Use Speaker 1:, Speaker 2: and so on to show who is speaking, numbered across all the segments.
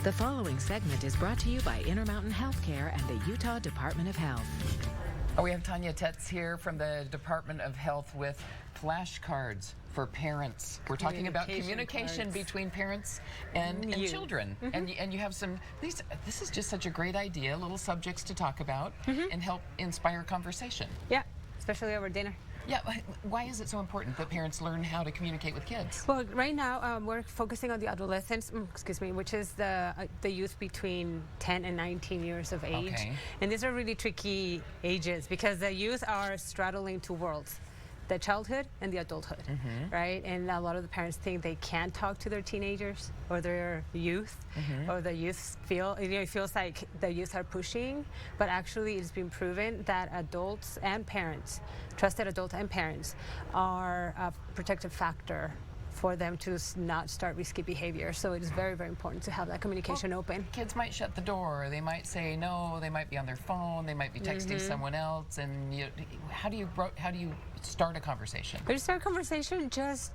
Speaker 1: The following segment is brought to you by Intermountain Healthcare and the Utah Department of Health.
Speaker 2: We have Tanya Tetz here from the Department of Health with flashcards for parents. We're talking about communication between parents and children. And you have some, this is just such a great idea, little subjects to talk about and help inspire conversation.
Speaker 3: Yeah, especially over dinner.
Speaker 2: Yeah, why is it so important that parents learn how to communicate with kids?
Speaker 3: Well, right now we're focusing on the adolescents, which is the youth between 10 and 19 years of age.
Speaker 2: Okay.
Speaker 3: And these are really tricky ages because the youth are straddling two worlds, the childhood and the adulthood, right? And a lot of the parents think they can't talk to their teenagers or their youth, or the youth it feels like the youth are pushing, but actually it's been proven that adults and parents, trusted adults and parents, are a protective factor for them to not start risky behavior. So it is very, very important to have that communication open.
Speaker 2: Kids might shut the door, they might say no, they might be on their phone, they might be texting someone else, and how do you start a conversation?
Speaker 3: To start a conversation, just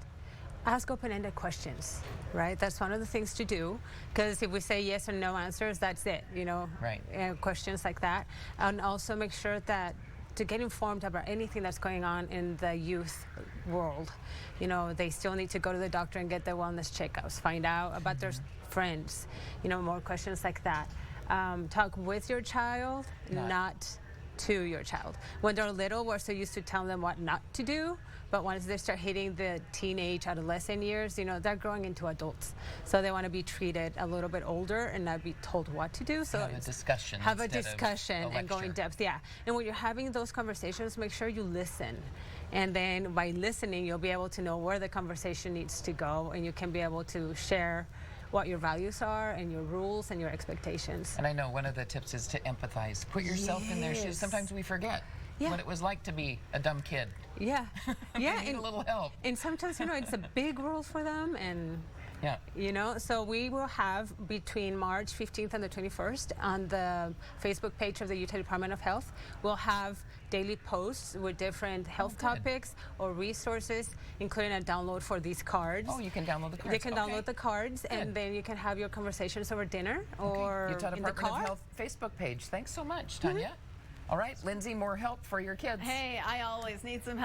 Speaker 3: ask open-ended questions, right? That's one of the things to do, because if we say yes or no answers, that's it,
Speaker 2: Right.
Speaker 3: Questions like that. And also make sure that to get informed about anything that's going on in the youth world. They still need to go to the doctor and get their wellness checkups, find out about their friends, more questions like that. Talk with your child, not to your child. When they're little, we're so used to telling them what not to do, but once they start hitting the teenage, adolescent years, they're growing into adults. So they want to be treated a little bit older and not be told what to do. So
Speaker 2: have a discussion.
Speaker 3: Have a discussion and go in depth, yeah. And when you're having those conversations, make sure you listen. And then by listening, you'll be able to know where the conversation needs to go, and you can be able to share what your values are and your rules and your expectations.
Speaker 2: And I know one of the tips is to empathize. Put yourself in their shoes. Sometimes we forget what it was like to be a dumb kid.
Speaker 3: Yeah. Yeah.
Speaker 2: Need a little help.
Speaker 3: And sometimes, it's a big world for them, and so we will have between March 15th and the 21st on the Facebook page of the Utah Department of Health, we'll have daily posts with different health topics or resources, including a download for these cards.
Speaker 2: Oh, you can download the cards.
Speaker 3: You can download the cards, and then you can have your conversations over dinner or
Speaker 2: Utah
Speaker 3: in the
Speaker 2: Department
Speaker 3: car.
Speaker 2: of Health Facebook page. Thanks so much, Tanya. All right, Lindsay, more help for your kids.
Speaker 4: Hey, I always need some help.